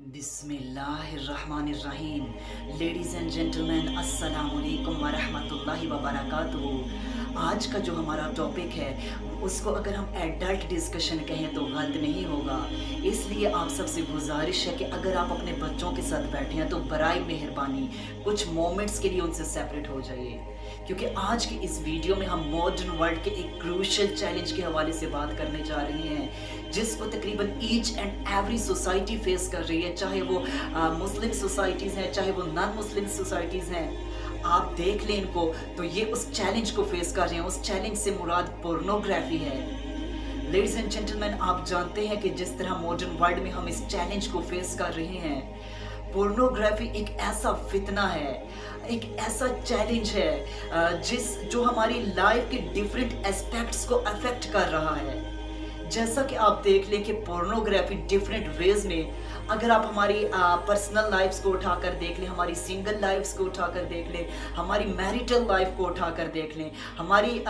बिस्मिल्लाहिर्रहमानिर्रहीम। Ladies and gentleman, अस्सलामुअलैकुम वरहमतुल्लाहि वबरकातुहू। आज का जो हमारा टॉपिक है उसको अगर हम एडल्ट डिस्कशन कहें तो गलत नहीं होगा। इसलिए आप सबसे गुजारिश है कि अगर आप अपने बच्चों के साथ बैठे हैं तो बराए मेहरबानी कुछ मोमेंट्स के लिए उनसे सेपरेट हो जाइए, क्योंकि आज की इस वीडियो में हम मॉडर्न वर्ल्ड के एक क्रूशियल चैलेंज के हवाले से बात करने जा रहे हैं, जिसको तकरीबन each and every society face कर रही है, चाहे वो मुस्लिम सोसाइटीज़ हैं, चाहे वो नॉन मुस्लिम सोसाइटीज़ हैं। आप देख लें इनको तो ये उस चैलेंज को फेस कर रहे हैं। उस चैलेंज से मुराद पोर्नोग्राफी है। लेडीज एंड जेंटलमैन, आप जानते हैं कि जिस तरह मॉडर्न वर्ल्ड में हम इस चैलेंज को फेस कर रहे हैं, पोर्नोग्राफी एक ऐसा फितना है, एक ऐसा चैलेंज है जो हमारी लाइफ के डिफरेंट एस्पेक्ट्स को अफेक्ट कर रहा है। जैसा कि आप देख लें कि पोर्नोग्राफी डिफरेंट वेज में, अगर आप हमारी पर्सनल लाइफ्स को उठाकर देख लें, हमारी सिंगल लाइफ्स को उठाकर देख लें, हमारी मैरिटल लाइफ को उठाकर देख लें, हमारी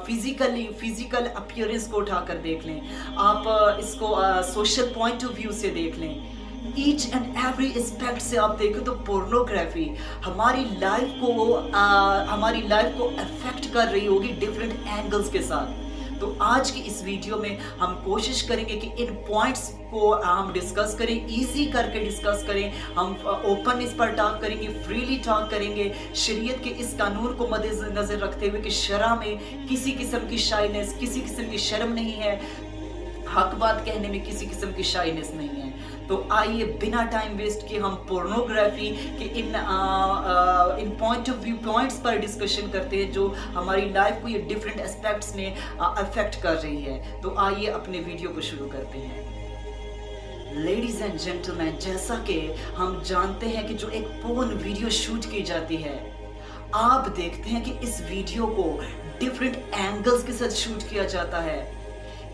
फिजिकल अपीयरेंस को उठाकर देख लें, आप इसको सोशल पॉइंट ऑफ व्यू से देख लें, ईच एंड एवरी एस्पेक्ट से आप देखो तो पोर्नोग्राफी हमारी लाइफ को अफेक्ट कर रही होगी डिफरेंट एंगल्स के साथ। तो आज की इस वीडियो में हम कोशिश करेंगे कि इन पॉइंट्स को हम डिस्कस करें, इजी करके डिस्कस करें। हम ओपन इस पर टॉक करेंगे, फ्रीली टॉक करेंगे, शरीयत के इस कानून को मद्देनजर रखते हुए कि शरअ में किसी किस्म की शाइनेस, किसी किस्म की शर्म नहीं है, हक बात कहने में किसी किस्म की शाइनेस नहीं है। तो आइए बिना टाइम वेस्ट किए हम पोर्नोग्राफी के इन पॉइंट ऑफ व्यू पॉइंट्स पर डिस्कशन करते हैं जो हमारी लाइफ को ये डिफरेंट एस्पेक्ट्स में अफेक्ट कर रही है। तो आइए अपने वीडियो को शुरू करते हैं। लेडीज एंड जेंटलमैन, जैसा कि हम जानते हैं कि जो एक पोर्न वीडियो शूट की जाती है, आप देखते हैं कि इस वीडियो को डिफरेंट एंगल्स के साथ शूट किया जाता है।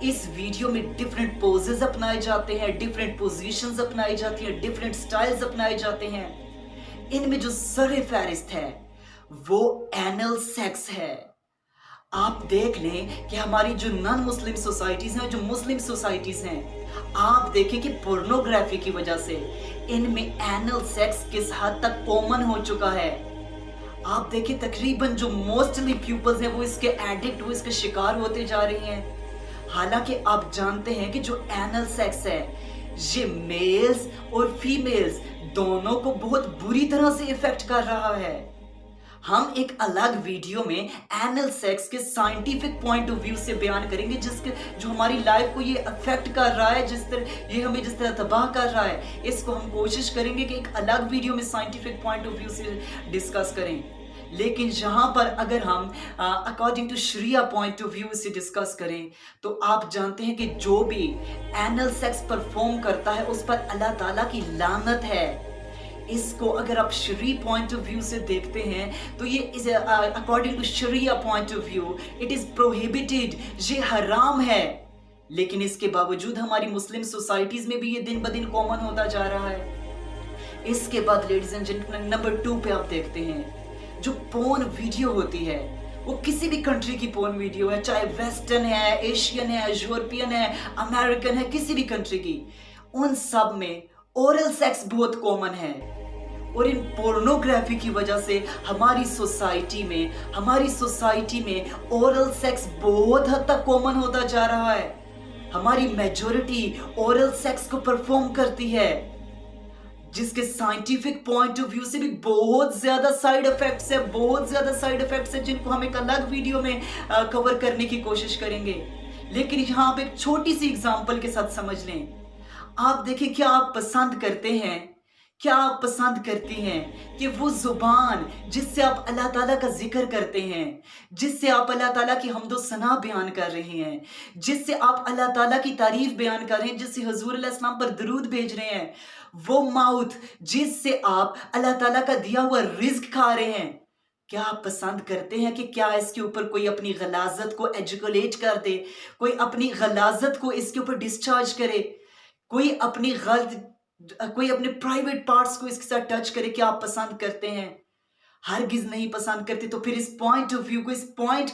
इस वीडियो में डिफरेंट पोजेस अपनाए जाते हैं, डिफरेंट पोजीशंस अपनाई जाती हैं, डिफरेंट स्टाइल्स अपनाए जाते हैं। इनमें जो सरे फहरिस्त है वो एनल सेक्स है। आप देख लें कि हमारी जो नॉन मुस्लिम सोसाइटीज हैं, जो मुस्लिम सोसाइटीज हैं, आप देखें कि पोर्नोग्राफी की वजह से इनमें एनल सेक्स किस हद तक कॉमन हो चुका है। आप देखें तकरीबन जो मोस्टली पीपल्स हैं वो इसके एडिक्ट, वो इसके शिकार होते जा रहे हैं। हालांकि आप जानते हैं कि जो एनल सेक्स है ये मेल्स और फीमेल्स दोनों को बहुत बुरी तरह से इफेक्ट कर रहा है। हम एक अलग वीडियो में एनल सेक्स के साइंटिफिक पॉइंट ऑफ व्यू से बयान करेंगे, जो हमारी लाइफ को ये अफेक्ट कर रहा है, ये हमें जिस तरह तबाह कर रहा है, इसको हम कोशिश करेंगे कि एक अलग वीडियो में साइंटिफिक पॉइंट ऑफ व्यू से डिस्कस करें। लेकिन यहाँ पर अगर हम अकॉर्डिंग टू शरिया पॉइंट ऑफ व्यू से डिस्कस करें तो आप जानते हैं कि जो भी एनल सेक्स परफॉर्म करता है उस पर अल्लाह ताला की लानत है। इसको अगर आप शरी पॉइंट ऑफ व्यू से देखते हैं तो ये अकॉर्डिंग टू शरिया point of view it is prohibited, ये हराम है। लेकिन इसके बावजूद हमारी मुस्लिम सोसाइटीज में भी ये दिन ब दिन कॉमन होता जा रहा है। इसके बाद लेडीज एंड जेंटलमैन, नंबर 2 पे आप देखते हैं जो पोर्न वीडियो होती है, वो किसी भी कंट्री की पोर्न वीडियो है, चाहे वेस्टर्न है, एशियन है, यूरोपियन है, अमेरिकन है, किसी भी कंट्री की, उन सब में ओरल सेक्स बहुत कॉमन है। और इन पोर्नोग्राफी की वजह से हमारी सोसाइटी में ओरल सेक्स बहुत हद तक कॉमन होता जा रहा है। हमारी मेजॉरिटी ओरल सेक्स को परफॉर्म करती है, जिसके साइंटिफिक पॉइंट ऑफ व्यू से भी बहुत ज्यादा साइड इफेक्ट्स है, जिनको हम एक अलग वीडियो में कवर करने की कोशिश करेंगे। लेकिन यहाँ आप एक छोटी सी एग्जांपल के साथ समझ लें। आप देखें क्या आप पसंद करती हैं कि वो जुबान जिससे आप अल्लाह ताला का जिक्र करते हैं, जिससे आप अल्लाह ताला की हम्दो सना बयान कर रहे हैं, जिससे आप अल्लाह ताला की तारीफ बयान कर रहे हैं, जिससे हुजूर अलैहि सलाम पर दरूद भेज रहे हैं, वो माउथ जिससे आप अल्लाह ताला का दिया हुआ रिज्क खा रहे हैं, क्या आप पसंद करते हैं कि क्या इसके ऊपर कोई अपनी गलाजत को एजुकुलेट कर दे, कोई अपनी गलाजत को इसके ऊपर डिस्चार्ज करे, कोई अपने प्राइवेट पार्ट्स को इसके साथ टच करे? क्या आप पसंद करते हैं? हरगिज नहीं पसंद करते। तो फिर इस पॉइंट ऑफ व्यू को,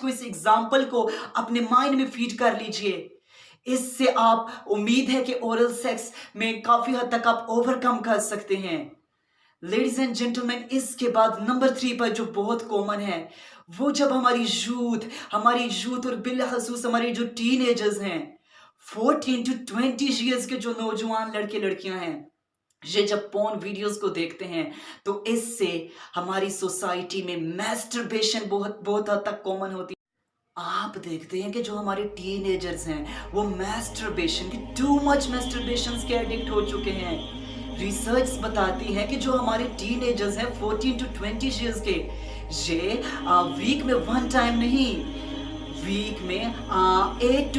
इस एग्जाम्पल को अपने माइंड में फीड कर लीजिए। اس سے آپ उम्मीद है कि ओरल सेक्स में काफ़ी हद तक आप ओवरकम कर सकते हैं। लेडीज एंड जेंटलमैन, इसके बाद नंबर 3 पर जो बहुत कॉमन है, वो जब हमारी यूथ और बिलखसूस हमारे जो टीनेजर्स हैं, 14 टू 20 ईयर्स के जो नौजवान लड़के लड़कियां हैं, ये जब पोर्न वीडियोस को देखते हैं, तो इससे हमारी सोसाइटी में मैस्टरबेशन बहुत बहुत हद तक कॉमन होती है। आप देखते हैं कि जो हमारे टीनेजर्स हैं वो मैस्टरबेशन की टू मच मैस्टरबेशन के एडिक्ट हो चुके हैं। रिसर्च बताती है कि जो हमारे टीनेजर्स हैं 14 टू 20 ईयर्स के, ये वीक में 1 टाइम नहीं, वीक में 8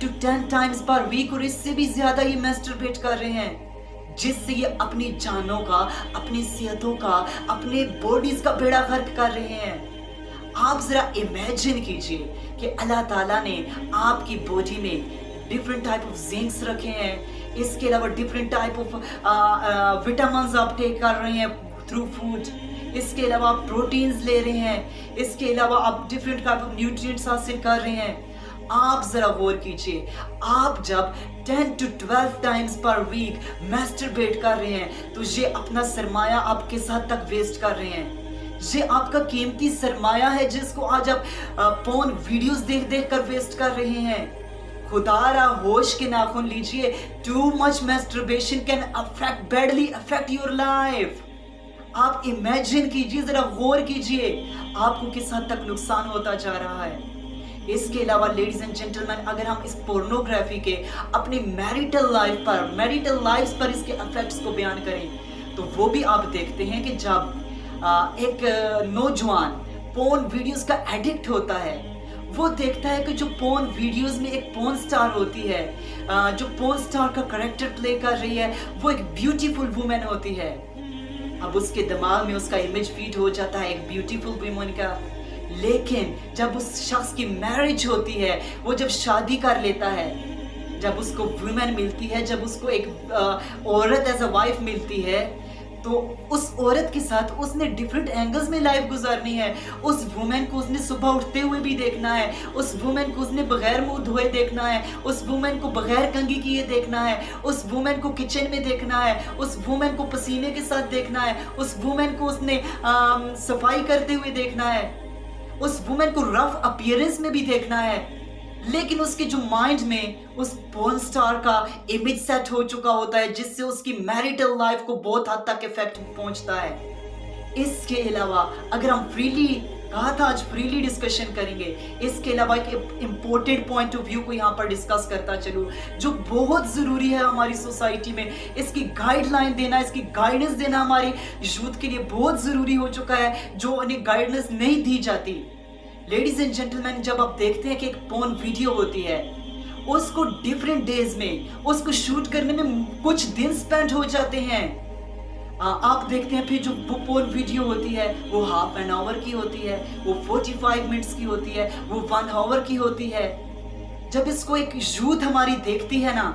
टू 10 टाइम्स पर वीक और इससे भी ज्यादा ये मैस्टरबेट कर रहे हैं, जिससे ये अपनी जानों का, अपनी सेहतों का, अपने बॉडीज का बेड़ा गर्क कर रहे हैं। आप जरा इमेजिन कीजिए कि अल्लाह ताला ने आपकी बॉडी में डिफरेंट टाइप ऑफ जिंक्स रखे हैं, इसके अलावा डिफरेंट टाइप ऑफ विटामिन्स आप टेक कर रहे हैं थ्रू फूड, इसके अलावा आप प्रोटीन्स ले रहे हैं, इसके अलावा आप डिफरेंट टाइप ऑफ न्यूट्रिएंट्स हासिल कर रहे हैं। आप जरा गौर कीजिए, आप जब 10 to 12 times per week masturbate कर रहे हैं, तो ये अपना सरमाया आप किस हद तक वेस्ट कर रहे हैं। ये आपका कीमती सरमाया है जिसको आज आप पोर्न वीडियोस देख देख कर वेस्ट कर रहे हैं। खुदारा होश के नाखून लीजिए। Too much masturbation can badly affect your life. आप इमेजिन कीजिए, जरा गौर कीजिए आपको किस हद तक नुकसान होता जा रहा है। इसके अलावा लेडीज एंड जेंटलमैन, अगर हम इस पोर्नोग्राफी के अपनी मैरिटल लाइफ पर इसके इफेक्ट्स को बयान करें, तो वो भी आप देखते हैं कि जब एक नौजवान पोर्न वीडियोस का एडिक्ट होता है, वो देखता है कि जो पोर्न वीडियोस में एक पोर्न स्टार होती है, जो पोर्न स्टार का कैरेक्टर प्ले कर रही है, वो एक ब्यूटीफुल वुमेन होती है। अब उसके दिमाग में उसका इमेज फीड हो जाता है एक ब्यूटीफुल वुमेन का। लेकिन जब उस शख्स की मैरिज होती है, वो जब शादी कर लेता है, जब उसको वुमेन मिलती है, जब उसको एक औरत एज अ वाइफ मिलती है, तो उस औरत के साथ उसने डिफरेंट एंगल्स में लाइफ गुजारनी है। उस वुमेन को उसने सुबह उठते हुए भी देखना है, उस वुमेन को उसने बगैर मुंह धोए देखना है, उस वुमेन को बगैर कंघी किए देखना है, उस वुमेन को किचन में देखना है, उस वुमेन को पसीने के साथ देखना है, उस वुमेन को उसने सफाई करते हुए देखना है, उस वुमेन को रफ अपीयरेंस में भी देखना है। लेकिन उसके जो माइंड में उस पोर्न स्टार का इमेज सेट हो चुका होता है, जिससे उसकी मैरिटल लाइफ को बहुत हद तक इफेक्ट पहुंचता है। इसके अलावा अगर हम फ्रीली डिस्कशन करेंगे, इसके अलावा एक इम्पोर्टेंट पॉइंट ऑफ व्यू को यहाँ पर डिस्कस करता चलूँ, जो बहुत ज़रूरी है हमारी सोसाइटी में, इसकी गाइडलाइन देना, इसकी गाइडेंस देना हमारी यूथ के लिए बहुत ज़रूरी हो चुका है, जो उन्हें गाइडेंस नहीं दी जाती। लेडीज एंड जेंटलमैन, जब आप देखते हैं कि एक पोर्न वीडियो होती है, उसको डिफरेंट डेज में उसको शूट करने में कुछ दिन स्पेंड हो जाते हैं। आप देखते हैं फिर जो पोर्न वीडियो होती है वो हाफ एन आवर की होती है, वो 45 मिनट्स की होती है, वो 1 आवर की होती है। जब इसको एक यूथ हमारी देखती है ना,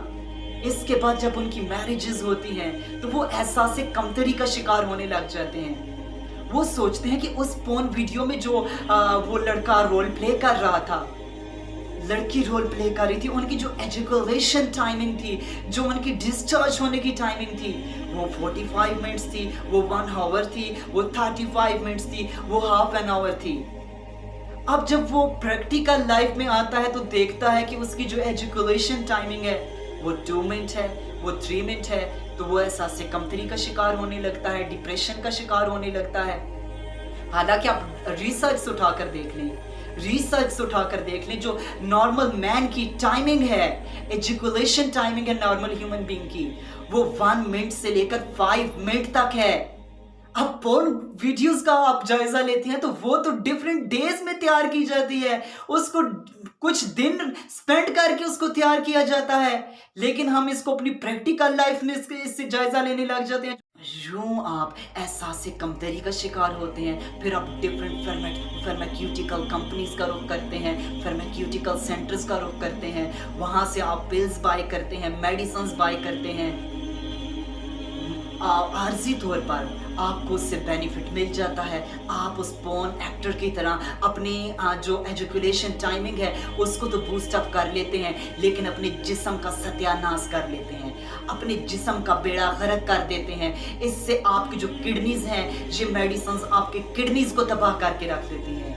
इसके बाद जब उनकी मैरिजेस होती हैं, तो वो एहसास कमतरी का शिकार होने लग जाते हैं। वो सोचते हैं कि उस पोर्न वीडियो में जो वो लड़का रोल प्ले कर रहा था, लड़की रोल प्ले कर रही थी, उनकी जो एजुकेशन टाइमिंग थी, जो उनकी डिस्चार्ज होने की टाइमिंग थी, वो 45 मिनट्स थी, वो 1 आवर थी, वो 35 मिनट्स थी, वो हाफ एन आवर थी। अब जब वो प्रैक्टिकल लाइफ में आता है, तो देखता है कि उसकी जो एजुकेशन टाइमिंग है वो 2 मिनट है, वो 3 मिनट है, तो वो एहसास कमतरी का शिकार होने लगता है, डिप्रेशन का शिकार होने लगता है। हालांकि आप रिसर्च उठाकर देख लें, जो नॉर्मल मैन की टाइमिंग है, एजुकेशन टाइमिंग है नॉर्मल ह्यूमन बीइंग की, वो 1 मिनट से लेकर 5 मिनट तक है। अब पोर्न वीडियोस का आप जायजा लेते हैं, तो वो तो डिफरेंट डेज में तैयार की जाती है, उसको कुछ दिन स्पेंड करके उसको तैयार किया जाता है। लेकिन हम इसको अपनी प्रैक्टिकल लाइफ में इससे जायजा लेने लग जाते हैं। यूं आप एहसास कमतरी का शिकार होते हैं। फिर आप डिफरेंट फार्मास्यूटिकल कंपनीज का रुख करते हैं, फार्मास्यूटिकल सेंटर्स का रुख करते हैं, वहाँ से आप पिल्स बाय करते हैं, मेडिसिन बाय करते हैं। आर्ज़ी तौर पर आपको उससे बेनिफिट मिल जाता है। आप उस पोर्न एक्टर की तरह अपनी जो एजुकेशन टाइमिंग है उसको तो बूस्ट अप कर लेते हैं, लेकिन अपने जिस्म का सत्यानाश कर लेते हैं, अपने जिस्म का बेड़ा गर्क कर देते हैं। इससे आपकी जो किडनीज़ हैं, ये मेडिसिन्स आपकी किडनीज़ को तबाह करके रख देती हैं।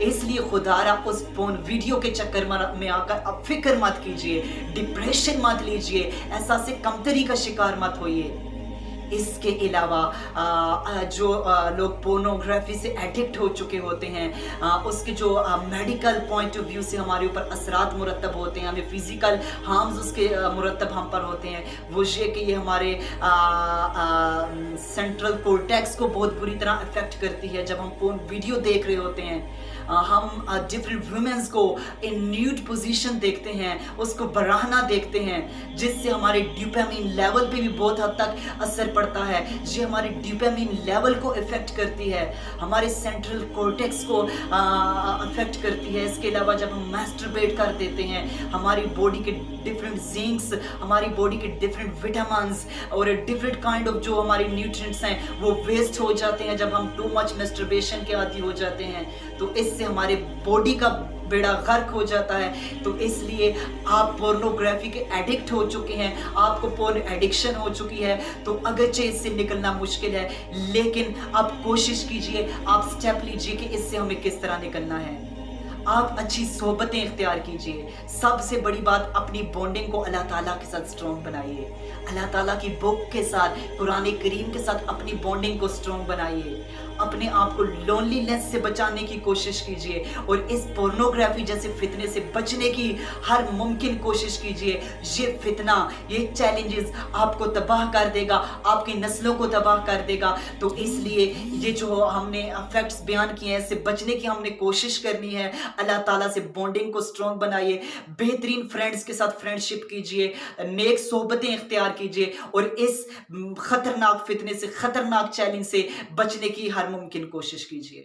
इसलिए खुदारा उस पोर्न वीडियो के चक्कर में आकर अब फ़िक्र मत कीजिए, डिप्रेशन मत लीजिए, एहसास कमतरी का शिकार मत होइए। इसके अलावा लोग पोर्नोग्राफी से एडिक्ट हो चुके होते हैं, उसके जो मेडिकल पॉइंट ऑफ व्यू से हमारे ऊपर असरात मुरतब होते हैं, हमें फिज़िकल हार्म्स उसके मुरतब हम पर होते हैं, वो ये कि ये हमारे सेंट्रल कोर्टेक्स को बहुत बुरी तरह अफेक्ट करती है। जब हम पोर्न वीडियो देख रहे होते हैं, हम डिफरेंट वुमेन्स को इन न्यूड पोजीशन देखते हैं, उसको बराहना देखते हैं, जिससे हमारे डोपामिन लेवल पे भी बहुत हद तक असर पड़ता है। ये हमारे डोपामिन लेवल को इफ़ेक्ट करती है, हमारे सेंट्रल कॉर्टेक्स को अफेक्ट करती है। इसके अलावा जब हम मैस्टरबेट कर देते हैं, हमारी बॉडी के डिफरेंट जिंक्स, हमारी बॉडी के डिफरेंट विटामिन्स और डिफरेंट काइंड ऑफ जो हमारे न्यूट्रिएंट्स हैं वो वेस्ट हो जाते हैं जब हम टू मच मैस्टरबेशन के आदी हो जाते हैं। तो इससे हमारे बॉडी का बेड़ा गर्क हो जाता है। तो इसलिए आप पोर्नोग्राफी के एडिक्ट हो चुके हैं, आपको पोर्न एडिक्शन हो चुकी है, तो अगरचे इससे निकलना मुश्किल है, लेकिन आप कोशिश कीजिए, आप स्टेप लीजिए कि इससे हमें किस तरह निकलना है। आप अच्छी सोहबतें इख्तियार कीजिए। सबसे बड़ी बात, अपनी बॉन्डिंग को अल्लाह ताला के साथ स्ट्रॉन्ग बनाइए। अल्लाह ताला की बुक के साथ, कुरान करीम के साथ अपनी बॉन्डिंग को स्ट्रॉन्ग बनाइए। अपने आप को लोनलीनेस से बचाने की कोशिश कीजिए और इस पोर्नोग्राफी जैसे फितने से बचने की हर मुमकिन कोशिश कीजिए। ये फितना, ये चैलेंजेस आपको तबाह कर देगा, आपकी नस्लों को तबाह कर देगा। तो इसलिए ये जो हमने फैक्ट्स बयान किए हैं, इससे बचने की हमने कोशिश करनी है। अल्लाह ताला से बॉन्डिंग को स्ट्रॉन्ग बनाइए, बेहतरीन फ्रेंड्स के साथ फ्रेंडशिप कीजिए, नेक सोहबतें इख्तियार कीजिए और इस खतरनाक फितने से, खतरनाक चैलेंज से बचने की हर मुमकिन कोशिश कीजिए।